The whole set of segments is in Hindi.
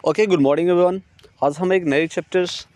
Okay, good morning everyone. आज हम एक नए चैप्टर्स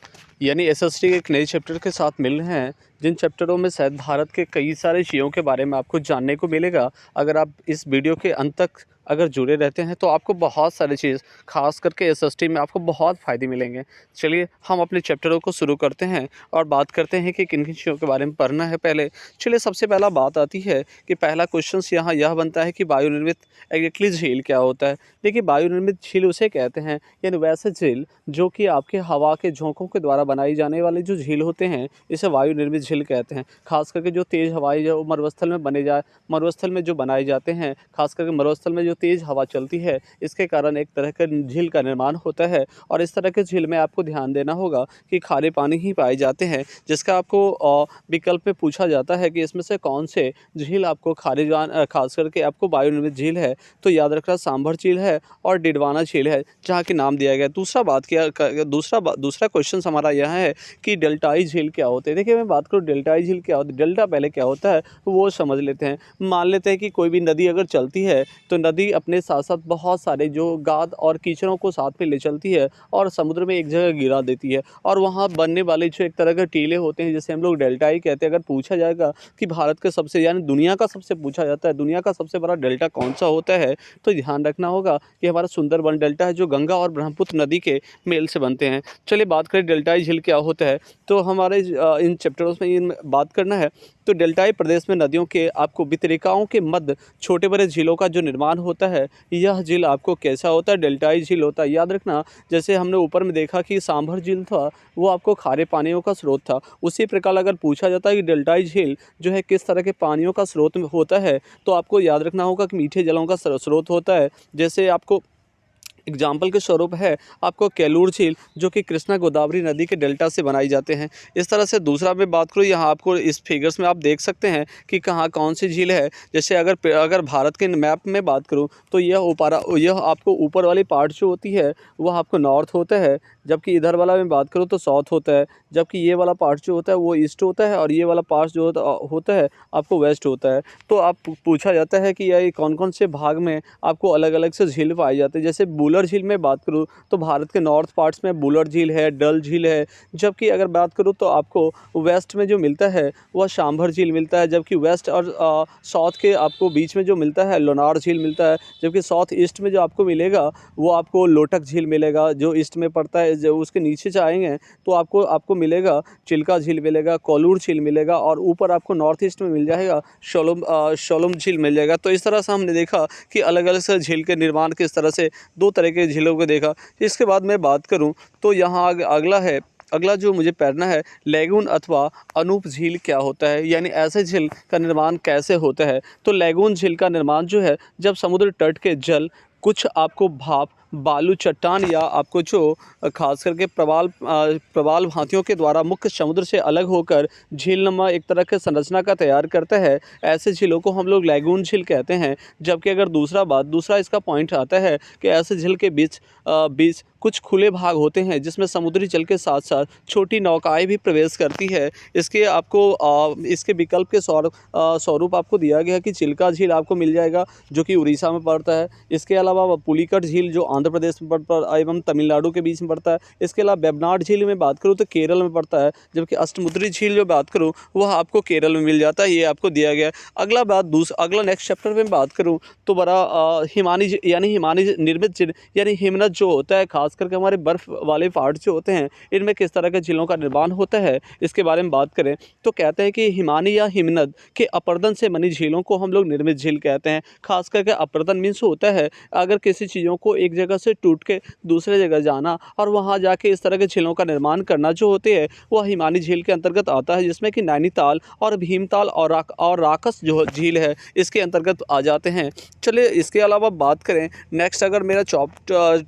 यानी एसएसटी के एक नए चैप्टर के साथ मिल रहे हैं, जिन चैप्टरों में शायद भारत के कई सारे चीज़ों के बारे में आपको जानने को मिलेगा। अगर आप इस वीडियो के अंत तक अगर जुड़े रहते हैं तो आपको बहुत सारी चीज़, खास करके एसएसटी में आपको बहुत फ़ायदे मिलेंगे। चलिए हम अपने चैप्टरों को शुरू करते हैं और बात करते हैं कि किन किन चीज़ों के बारे में पढ़ना है पहले। चलिए सबसे पहला बात आती है कि पहला क्वेश्चन यहाँ यह बनता है कि वायु निर्मित एग्जैक्टली झील क्या होता है। देखिए, वायु निर्मित झील उसे कहते हैं, यानी वैसे झील जो कि आपके हवा के झोंकों के द्वारा बनाई जाने वाले जो झील होते हैं, इसे वायु निर्मित झील कहते हैं। खास करके जो तेज़ हवाएं जो मरुस्थल में जो बनाए जाते हैं, खास करके मरुस्थल में जो तेज़ हवा चलती है, इसके कारण एक तरह का झील का निर्माण होता है। और इस तरह के झील में आपको ध्यान देना होगा कि खारे पानी ही पाए जाते हैं, जिसका आपको विकल्प में पूछा जाता है कि इसमें से कौन से झील आपको खास करके आपको वायु निर्मित झील है, तो याद रखना सांभर झील है और डिडवाना झील है, जहाँ के नाम दिया गया है। दूसरा क्वेश्चन हमारा यह है कि डेल्टाई झील क्या होते हैं। देखिए, मैं बात करूँ डेल्टाई झील क्या होती है, डेल्टा पहले क्या होता है वो समझ लेते हैं। मान लेते हैं कि कोई भी नदी अगर चलती है तो नदी अपने साथ साथ बहुत सारे जो गाद और कीचड़ों को साथ में ले चलती है और समुद्र में एक जगह गिरा देती है, और वहाँ बनने वाले जो एक तरह के टीले होते हैं, जैसे हम लोग डेल्टाई कहते हैं। अगर पूछा जाएगा कि भारत के सबसे यानी दुनिया का सबसे पूछा जाता है दुनिया का सबसे बड़ा डेल्टा कौन सा होता है, तो ध्यान रखना होगा कि हमारा सुंदरबन डेल्टा है, जो गंगा और ब्रह्मपुत्र नदी के मेल से बनते हैं। चलिए बात करें डेल्टाई झील क्या होता है, तो हमारे इन चैप्टरों में इन बात करना है। तो डेल्टाई प्रदेश में नदियों के आपको वितरिकाओं के मध्य छोटे बड़े झीलों का जो निर्माण होता है, यह झील आपको कैसा होता है, डेल्टाई झील होता है। याद रखना, जैसे हमने ऊपर में देखा कि सांभर झील था वो आपको खारे पानियों का स्रोत था, उसी प्रकार अगर पूछा जाता है कि डेल्टाई झील जो है किस तरह के पानियों का स्रोत होता है, तो आपको याद रखना होगा कि मीठे जलों का स्रोत होता है। जैसे आपको एग्जाम्पल के स्वरूप है आपको केलूर झील, जो कि कृष्णा गोदावरी नदी के डेल्टा से बनाई जाते हैं। इस तरह से दूसरा मैं बात करूँ, यहाँ आपको इस फिगर्स में आप देख सकते हैं कि कहाँ कौन सी झील है। जैसे अगर भारत के मैप में बात करूँ तो यह आपको ऊपर वाली पार्ट जो होती है वह आपको नॉर्थ होता है, जबकि इधर वाला मैं बात करूँ तो साउथ होता है, जबकि ये वाला पार्ट जो होता है वो ईस्ट होता है, और ये वाला पार्ट जो होता है आपको वेस्ट होता है। तो आप पूछा जाता है कि यह कौन कौन से भाग में आपको अलग अलग से झील पाए जाते हैं। जैसे बूलर झील में बात करूँ तो भारत के नॉर्थ पार्ट्स में बूलर झील है, डल झील है, जबकि अगर बात करूँ तो आपको वेस्ट में जो मिलता है वह सांभर झील मिलता है, जबकि वेस्ट और साउथ के आपको बीच में जो मिलता है लोनार झील मिलता है, जबकि साउथ ईस्ट में जो आपको मिलेगा वो आपको लोटक झील मिलेगा, जो ईस्ट में पड़ता है। जो उसके नीचे जाएंगे तो आपको मिलेगा चिल्का झील मिलेगा, कोलूर झील मिलेगा, और ऊपर आपको नॉर्थ ईस्ट में मिल जाएगा शोलम झील मिल जाएगा। तो इस तरह से हमने देखा कि अलग अलग से झील के निर्माण किस तरह से दो तरह के झीलों को देखा। इसके बाद मैं बात करूं तो यहाँ अगला जो मुझे पढ़ना है, लैगून अथवा अनूप झील क्या होता है, यानी ऐसे झील का निर्माण कैसे होता है। तो लैगून झील का निर्माण जो है, जब समुद्र तट के जल कुछ आपको भाप बालू चट्टान या आपको जो खास करके प्रवाल भांतियों के द्वारा मुख्य समुद्र से अलग होकर झीलनुमा एक तरह के संरचना का तैयार करता है, ऐसे झीलों को हम लोग लैगून झील कहते हैं। जबकि अगर दूसरा इसका पॉइंट आता है कि ऐसे झील के बीच कुछ खुले भाग होते हैं, जिसमें समुद्री जल के साथ साथ छोटी नौकाएं भी प्रवेश करती है। इसके विकल्प के स्वरूप आपको दिया गया कि चिल्का झील आपको मिल जाएगा, जो कि उड़ीसा में पड़ता है। इसके अलावा पुलिकट झील जो आंध्र प्रदेश में एवं तमिलनाडु के बीच में पड़ता है। इसके अलावा वेबनाड झील में बात करूँ तो केरल में पड़ता है, जबकि अष्टमुद्री झील जो बात करूँ वह आपको केरल में मिल जाता है। ये आपको दिया गया। अगला नेक्स्ट चैप्टर में बात करूँ तो हिमानी निर्मित झील यानी हिमनद जो होता है, खास करके हमारे बर्फ वाले पहाड़ जो होते हैं, इनमें किस तरह के झीलों का निर्माण होता है, इसके बारे में बात करें तो कहते हैं कि हिमानी या हिमनद के अपर्दन से बनी झीलों को हम लोग निर्मित झील कहते हैं। खास करके अपर्दन मीन्स होता है अगर किसी चीज़ों को एक जगह से टूट के दूसरे जगह जाना और वहाँ जाके इस तरह के झीलों का निर्माण करना जो होते हैं, वह हिमानी झील के अंतर्गत आता है, जिसमें कि नैनीताल और भीमताल और राकस जो झील है इसके अंतर्गत आ जाते हैं। चलिए इसके अलावा बात करें नेक्स्ट, अगर मेरा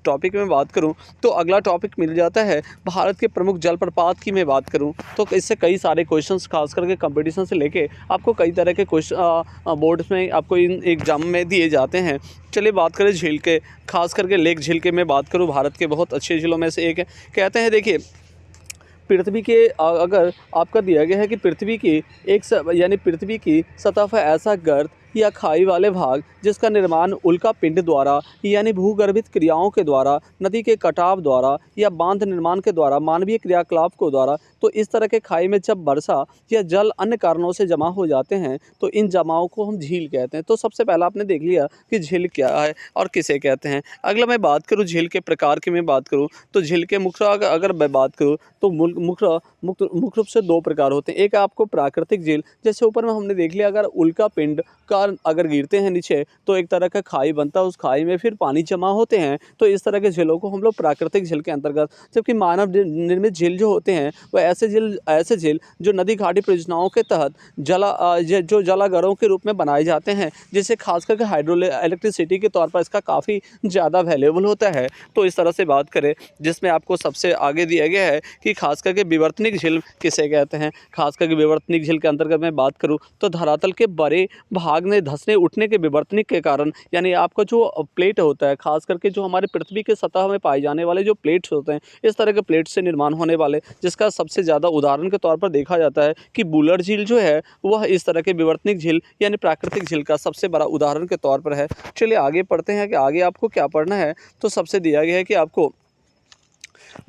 टॉपिक में बात करूं तो अगला टॉपिक मिल जाता है भारत के प्रमुख जलप्रपात की मैं बात करूं तो इससे कई सारे क्वेश्चंस खास करके कंपटीशन से लेके आपको कई तरह के क्वेश्चन बोर्ड्स में आपको इन एग्जाम में दिए जाते हैं। चलिए बात करें झील के, खास करके लेक झील के मैं बात करूं, भारत के बहुत अच्छे झीलों में से एक है। कहते हैं देखिए, पृथ्वी के अगर आपका दिया गया है कि पृथ्वी की सतह पर ऐसा गर्त या खाई वाले भाग जिसका निर्माण उल्का पिंड द्वारा यानी भूगर्भित क्रियाओं के द्वारा, नदी के कटाव द्वारा या बांध निर्माण के द्वारा, मानवीय क्रियाकलाप को द्वारा, तो इस तरह के खाई में जब वर्षा या जल अन्य कारणों से जमा हो जाते हैं तो इन जमाव को हम झील कहते हैं। तो सबसे पहला आपने देख लिया कि झील क्या है और किसे कहते हैं। अगला मैं बात करूँ झील के प्रकार की, मैं बात करूँ तो झील के मुख्य अगर मैं बात करूँ तो मुख्य रूप से दो प्रकार होते हैं। एक आपको प्राकृतिक झील, जैसे ऊपर में हमने देख लिया अगर उल्का पिंड का अगर गिरते हैं नीचे तो एक तरह का खाई बनता है, उस खाई में फिर पानी जमा होते हैं, तो इस तरह के झीलों को हम लोग प्राकृतिक झील के अंतर्गत। जबकि मानव निर्मित झील जो होते हैं वह ऐसे झील जो नदी घाटी परियोजनाओं के तहत जो जलागारों के रूप में बनाए जाते हैं, जिसे खास करके हाइड्रो इलेक्ट्रिसिटी के तौर पर इसका काफ़ी ज़्यादा वैल्यूएबल होता है। तो इस तरह से बात करें जिसमें आपको सबसे आगे दिया गया है कि खास करके विवर्तनिक झील किसे कहते हैं। खास करके विवर्तनिक झील के अंतर्गत मैं बात करूं तो धरातल के बड़े भाग में धंसने उठने के विवर्तनिक के कारण, यानी आपका जो प्लेट होता है, खास करके जो हमारे पृथ्वी के सतह में पाए जाने वाले जो प्लेट्स होते हैं, इस तरह के प्लेट से निर्माण होने वाले, जिसका सबसे ज़्यादा उदाहरण के तौर पर देखा जाता है कि बुलर झील जो है वह इस तरह के विवर्तनिक झील यानी प्राकृतिक झील का सबसे बड़ा उदाहरण के तौर पर है। चलिए आगे पढ़ते हैं कि आगे आपको क्या पढ़ना है। तो सबसे दिया गया है कि आपको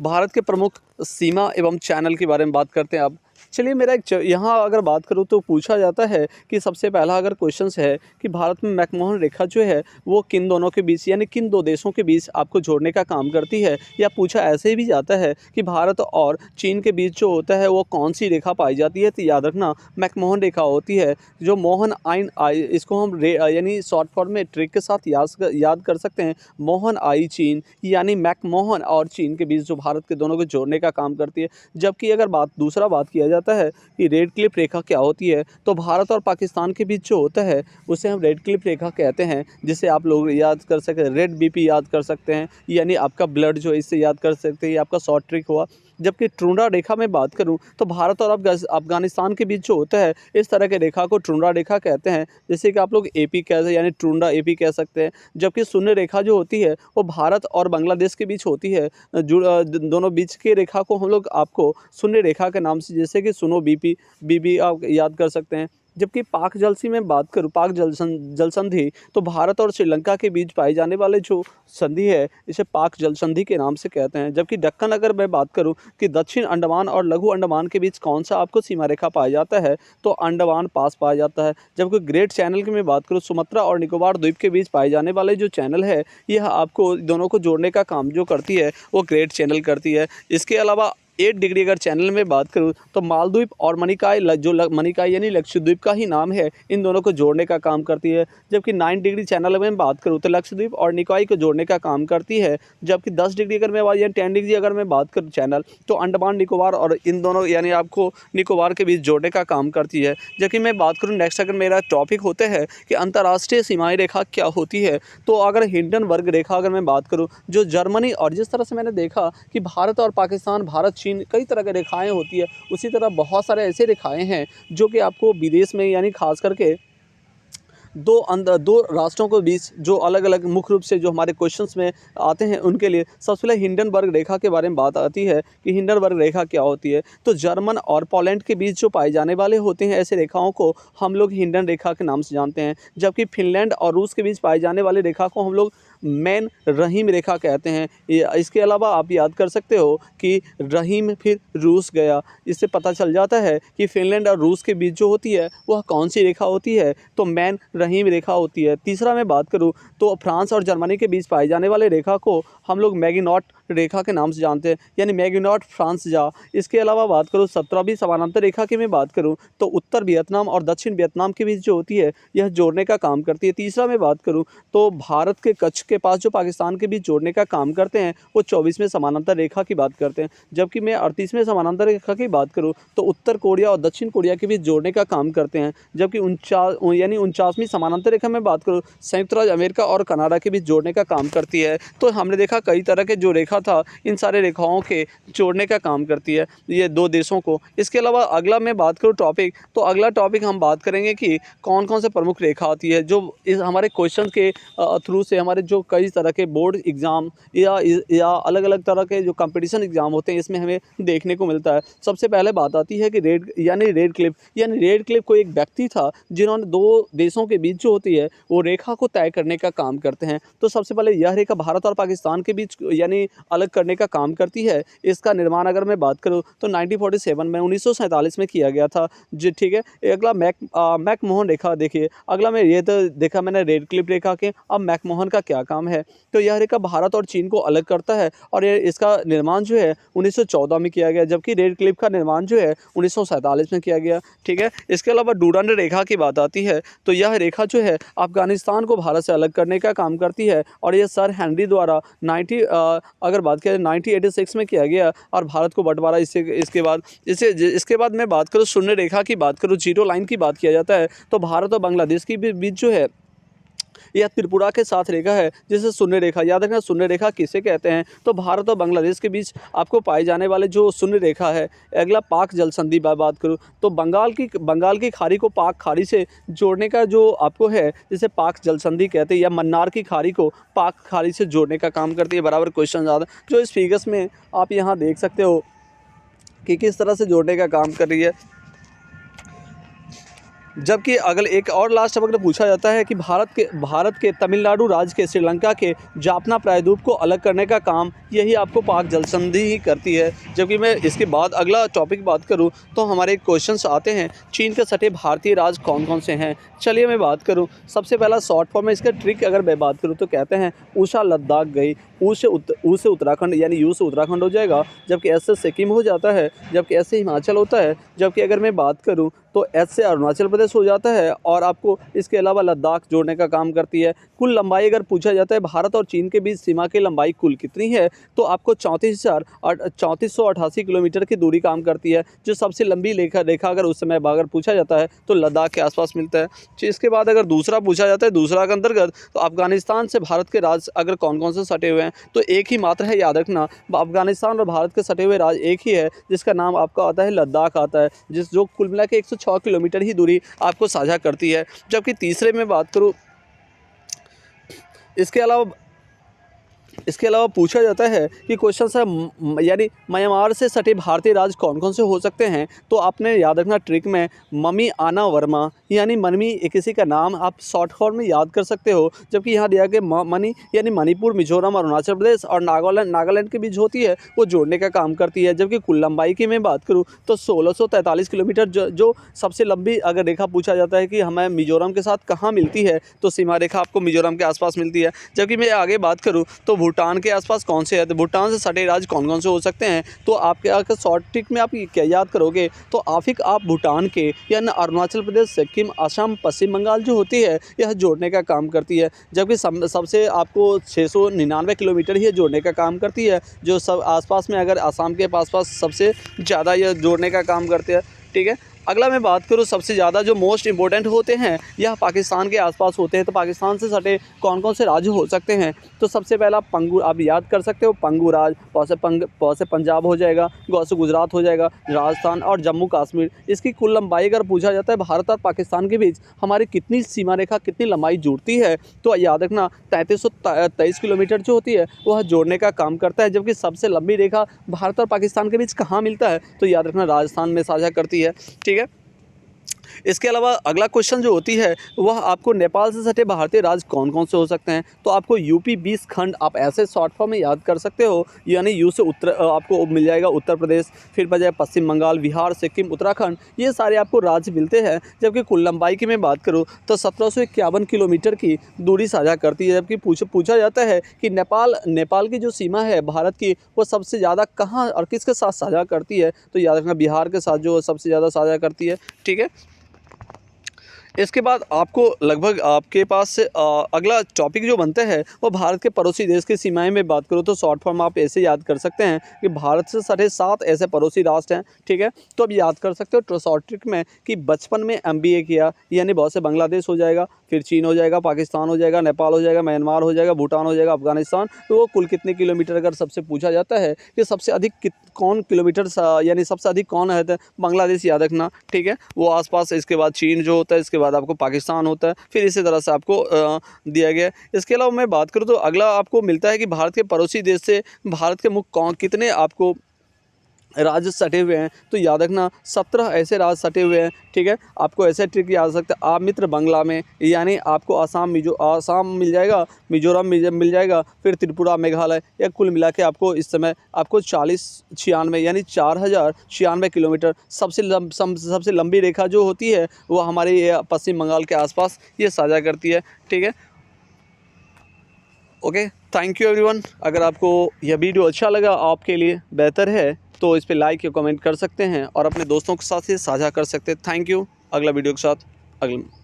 भारत के प्रमुख सीमा एवं चैनल के बारे में बात करते हैं। अब चलिए मेरा यहाँ अगर बात करूँ तो पूछा जाता है कि सबसे पहला अगर क्वेश्चन है कि भारत में मैकमोहन रेखा जो है वो किन दोनों के बीच यानी किन दो देशों के बीच आपको जोड़ने का काम करती है। या पूछा ऐसे भी जाता है कि भारत और चीन के बीच जो होता है वो कौन सी रेखा पाई जाती है। तो याद रखना मैकमोहन रेखा होती है जो मोहन आइन आई, इसको हम यानी शॉर्ट फॉर्म में ट्रिक के साथ याद कर सकते हैं। मोहन आई चीन यानी मैकमोहन और चीन के बीच जो भारत के दोनों को जोड़ने का काम करती है। जबकि अगर दूसरा बात किया जाता है कि रेड क्लिफ रेखा क्या होती है, तो भारत और पाकिस्तान के बीच जो होता है उसे हम रेड क्लिफ रेखा कहते हैं, जिसे आप लोग याद कर सकते हैं, रेड बीपी याद कर सकते हैं, यानी आपका ब्लड जो है इससे याद कर सकते हैं, ये आपका शॉर्ट ट्रिक हुआ। जबकि ट्रुंडा रेखा में बात करूं तो भारत और अफगानिस्तान के बीच जो होता है इस तरह के रेखा को ट्रुंडा रेखा कहते हैं, जैसे कि आप लोग एपी कहते हैं यानी ट्रुंडा एपी कह सकते हैं। जबकि शून्य रेखा जो होती है वो भारत और बांग्लादेश के बीच होती है, दोनों बीच की रेखा को हम लोग आपको शून्य रेखा के नाम से, जैसे कि सुनो बीबी आप याद कर सकते हैं। जबकि पाक जलसी में बात करूँ, पाक जल संधि, तो भारत और श्रीलंका के बीच पाए जाने वाले जो संधि है इसे पाक जल संधि के नाम से कहते हैं। जबकि दक्कन अगर मैं बात करूं कि दक्षिण अंडमान और लघु अंडमान के बीच कौन सा आपको सीमा रेखा पाया जाता है, तो अंडमान पास पाया जाता है। जबकि ग्रेट चैनल की मैं बात करूं, सुमात्रा और निकोबार द्वीप के बीच पाए जाने वाले जो चैनल है यह आपको दोनों को जोड़ने का काम जो करती है वो ग्रेट चैनल करती है। इसके अलावा 8 डिग्री अगर चैनल में बात करूं तो मालदीव और मणिकाय मणिकाय यानी लक्षद्वीप का ही नाम है, इन दोनों को जोड़ने का काम करती है। जबकि 9 डिग्री चैनल में बात करूं तो लक्षद्वीप और निकाय को जोड़ने का काम करती है। जबकि 10 डिग्री अगर मैं या 10 डिग्री अगर मैं बात करूं चैनल, तो अंडमान निकोबार और इन दोनों यानी आपको निकोबार के बीच जोड़ने का काम करती है। जबकि मैं बात करूँ नेक्स्ट अगर मेरा टॉपिक होता है कि अंतर्राष्ट्रीय सीमाएँ रेखा क्या होती है, तो अगर हिंडनबर्ग रेखा अगर मैं बात करूँ जो जर्मनी, और जिस तरह से मैंने देखा कि भारत और पाकिस्तान, भारत चीन कई तरह की रेखाएं होती है, उसी तरह बहुत सारे ऐसे रेखाएं हैं जो कि आपको विदेश में यानी खास करके दो राष्ट्रों के बीच जो अलग अलग मुख्य रूप से जो हमारे क्वेश्चंस में आते हैं उनके लिए सबसे पहले हिंडनबर्ग रेखा के बारे में बात आती है कि हिंडनबर्ग रेखा क्या होती है। तो जर्मन और पोलैंड के बीच जो पाए जाने वाले होते हैं ऐसे रेखाओं को हम लोग हिंडन रेखा के नाम से जानते हैं। जबकि फिनलैंड और रूस के बीच पाए जाने वाली रेखा को हम लोग मैन रहीम रेखा कहते हैं। इसके अलावा आप याद कर सकते हो कि रहीम फिर रूस गया, इससे पता चल जाता है कि फिनलैंड और रूस के बीच जो होती है वह कौन सी रेखा होती है, तो मैन रहीम रेखा होती है। तीसरा मैं बात करूं तो फ्रांस और जर्मनी के बीच पाए जाने वाले रेखा को हम लोग मैगिनॉट रेखा के नाम से जानते हैं, यानी मैगिनॉट फ्रांस जा। इसके अलावा बात करूँ 17वीं समानांतर रेखा की मैं बात करूँ तो उत्तर वियतनाम और दक्षिण वियतनाम के बीच जो होती है यह जोड़ने का काम करती है। तीसरा मैं बात करूँ तो भारत के कच्छ के पास जो पाकिस्तान के बीच जोड़ने का काम करते हैं वो 24वें समानांतर रेखा की बात करते हैं। जबकि मैं 38वें समानांतर रेखा की बात करूँ तो उत्तर कोरिया और दक्षिण कोरिया के बीच जोड़ने का काम करते हैं। जबकि 49वीं समानांतर रेखा में बात करूँ संयुक्त राज्य अमेरिका और कनाडा के बीच जोड़ने का काम करती है। तो हमने देखा कई तरह के जो रेखा था इन सारे रेखाओं के जोड़ने का काम करती है ये दो देशों को। इसके अलावा अगला मैं बात करूँ टॉपिक, तो अगला टॉपिक हम बात करेंगे कि कौन कौन से प्रमुख रेखा आती है जो इस हमारे क्वेश्चन के थ्रू से, हमारे जो कई तरह के बोर्ड एग्ज़ाम या अलग-अलग तरह के जो कॉम्पिटिशन एग्ज़ाम होते हैं इसमें हमें देखने को मिलता है। सबसे पहले बात आती है कि रेड क्लिफ कोई एक व्यक्ति था जिन्होंने 2 देशों के बीच जो होती है वो रेखा को तय करने का काम करते हैं। तो सबसे पहले यह रेखा भारत और पाकिस्तान के बीच यानी अलग करने का काम करती है। इसका निर्माण अगर मैं बात करूँ तो 1947 में 1947 में किया गया था जी, ठीक है। अगला मैकमोहन रेखा देखिए, अगला मैं ये तो देखा मैंने रेड क्लिफ रेखा के, अब मैकमोहन का क्या काम है। तो यह रेखा भारत और चीन को अलग करता है और ये इसका निर्माण जो है 1914 में किया गया, जबकि रेड क्लिफ का निर्माण जो है 1947 में किया गया, ठीक है। इसके अलावा डूरांड रेखा की बात आती है तो यह रेखा जो है अफगानिस्तान को भारत से अलग करने का काम करती है और ये सर हेनरी द्वारा अगर बात करें 1986 में किया गया और भारत को बंटवारा इसके बाद मैं बात करूँ शून्य रेखा की बात करूँ, जीरो लाइन की बात किया जाता है तो भारत और बांग्लादेश के बीच जो है यह त्रिपुरा के साथ रेखा है जिसे शून्य रेखा, याद रखना शून्य रेखा किसे कहते हैं तो भारत और बांग्लादेश के बीच आपको पाए जाने वाले जो शून्य रेखा है। अगला पाक जल संधि बात करूँ तो बंगाल की खाड़ी को पाक खाड़ी से जोड़ने का जो आपको है जिसे पाक जल संधि कहते हैं, या मन्नार की खाड़ी को पाक खाड़ी से जोड़ने का काम करती है। बराबर क्वेश्चन ज़्यादा जो इस फिगर्स में आप यहाँ देख सकते हो कि किस तरह से जोड़ने का काम कर रही है। जबकि अगले एक और लास्ट अगर पूछा जाता है कि भारत के तमिलनाडु राज्य के श्रीलंका के जाफना प्रायद्वीप को अलग करने का काम यही आपको पाक जल संधि ही करती है। जबकि मैं इसके बाद अगला टॉपिक बात करूं तो हमारे क्वेश्चंस आते हैं चीन के सटे भारतीय राज्य कौन कौन से हैं। चलिए मैं बात करूं, सबसे पहला शॉर्ट फॉर्म में इसका ट्रिक अगर मैं बात करूं तो कहते हैं ऊषा लद्दाख गई, ऊ से उत्तराखंड यानी यू से उत्तराखंड हो जाएगा, जबकि एस से सिक्किम हो जाता है, जबकि एस से हिमाचल होता है, जबकि अगर मैं बात करूं तो एस से अरुणाचल प्रदेश हो जाता है और आपको इसके अलावा लद्दाख जोड़ने का काम करती है। कुल लंबाई अगर पूछा जाता है भारत और चीन के बीच सीमा की लंबाई कुल कितनी है तो आपको 34,38 किलोमीटर की दूरी काम करती है। जो सबसे लंबी रेखा अगर उस समय अगर पूछा जाता है तो लद्दाख के आसपास मिलता है। इसके बाद अगर दूसरा पूछा जाता है दूसरा के अंतर्गत तो अफगानिस्तान से भारत के राज्य अगर कौन कौन से सटे हुए हैं तो एक ही मात्र है, याद रखना अफगानिस्तान और भारत के सटे हुए राज्य एक ही है जिसका नाम आपका आता है लद्दाख आता है, जो कुल मिला के 106 किलोमीटर ही दूरी आपको साझा करती है। जबकि तीसरे में बात करूं इसके अलावा पूछा जाता है कि क्वेश्चन है यानी म्यांमार से सटे भारतीय राज्य कौन कौन से हो सकते हैं तो आपने याद रखना ट्रिक में ममी आना वर्मा यानी मनी किसी का नाम आप शॉर्ट फॉर्म में याद कर सकते हो। जबकि यहाँ दिया गया मनी यानी मणिपुर, मिजोरम, अरुणाचल प्रदेश और नागालैंड के बीच होती है वो जोड़ने का काम करती है। जबकि कुल लंबाई की मैं बात करूँ तो 1643 किलोमीटर जो सबसे लंबी अगर रेखा पूछा जाता है कि हमें मिजोरम के साथ कहाँ मिलती है तो सीमा रेखा आपको मिजोरम के आसपास मिलती है। जबकि मैं आगे बात करूँ तो भूटान के आसपास कौन से है तो भूटान से सटे राज्य कौन कौन से हो सकते हैं तो आपके अगर शॉर्ट ट्रिक में आप क्या याद करोगे तो आप भूटान के यानी अरुणाचल प्रदेश, सिक्किम, असम, पश्चिम बंगाल जो होती है यह जोड़ने का काम करती है। जबकि सबसे आपको 699 किलोमीटर ही जोड़ने का काम करती है, जो सब आसपास में अगर असम के पास सबसे ज़्यादा यह जोड़ने का काम करते हैं, ठीक है। अगला मैं बात करूँ सबसे ज़्यादा जो मोस्ट इंपॉर्टेंट होते हैं यह पाकिस्तान के आसपास होते हैं तो पाकिस्तान से सटे कौन कौन से राज्य हो सकते हैं तो सबसे पहला पंगू आप याद कर सकते हो, पंगू राज, पौ से पंजाब हो जाएगा, गौ से गुजरात हो जाएगा, राजस्थान और जम्मू कश्मीर। इसकी कुल लंबाई अगर पूछा जाता है भारत और पाकिस्तान के बीच हमारी कितनी सीमा रेखा कितनी लंबाई जुड़ती है तो याद रखना 3323 किलोमीटर जो होती है वह जोड़ने का काम करता है। जबकि सबसे लंबी रेखा भारत और पाकिस्तान के बीच कहाँ मिलता है तो याद रखना राजस्थान में साझा करती है, ठीक है। इसके अलावा अगला क्वेश्चन जो होती है वह आपको नेपाल से सटे भारतीय राज्य कौन कौन से हो सकते हैं तो आपको यूपी 20 खंड आप ऐसे शॉर्ट फॉर्म में याद कर सकते हो, यानी यू से आपको मिल जाएगा उत्तर प्रदेश, फिर बजाय पश्चिम बंगाल, बिहार, सिक्किम, उत्तराखंड, ये सारे आपको राज्य मिलते हैं। जबकि कुल लंबाई की मैं बात करूँ तो 1751 किलोमीटर की दूरी साझा करती है। जबकि पूछा जाता है कि नेपाल की जो सीमा है भारत की वो सबसे ज़्यादा कहाँ और किसके साथ साझा करती है तो याद रखना बिहार के साथ जो सबसे ज़्यादा साझा करती है, ठीक है। इसके बाद आपको लगभग आपके पास से अगला टॉपिक जो बनता है वो भारत के पड़ोसी देश की सीमाएं में बात करूँ तो शॉर्ट फॉर्म आप ऐसे याद कर सकते हैं कि भारत से सटे 7 ऐसे पड़ोसी राष्ट्र हैं, ठीक है। तो अब याद कर सकते हो शॉर्ट ट्रिक में कि बचपन में MBA किया यानी बहुत से बांग्लादेश हो जाएगा, फिर चीन हो जाएगा, पाकिस्तान हो जाएगा, नेपाल हो जाएगा, म्यांमार हो जाएगा, भूटान हो जाएगा, अफगानिस्तान। तो वो कुल कितने किलोमीटर अगर सबसे पूछा जाता है कि सबसे अधिक कौन किलोमीटर यानी सबसे अधिक कौन है तो बांग्लादेश याद रखना, ठीक है। वो आसपास इसके बाद चीन जो होता है, इसके बाद आपको पाकिस्तान होता है, फिर इसी तरह से आपको दिया गया है। इसके अलावा मैं बात करूँ तो अगला आपको मिलता है कि भारत के पड़ोसी देश से भारत के मुख्य कितने आपको राज्य सटे हुए हैं। तो याद रखना 17 ऐसे राज्य सटे हुए हैं, ठीक है। आपको ऐसे ट्रिक याद आ सकता है, आप मित्र बांग्ला में, यानी आपको आसाम मिल जाएगा, मिजोरम मिल जाएगा, फिर त्रिपुरा, मेघालय, या कुल मिला के आपको इस समय आपको 4096 यानी 4096 किलोमीटर सबसे लंबी रेखा जो होती है वो हमारे पश्चिम बंगाल के आसपास ये साझा करती है, ठीक है। Okay, thank you everyone. अगर आपको यह वीडियो अच्छा लगा, आपके लिए बेहतर है, तो इस पे लाइक या कमेंट कर सकते हैं और अपने दोस्तों के साथ ही साझा कर सकते हैं। Thank you. अगला वीडियो के साथ अगले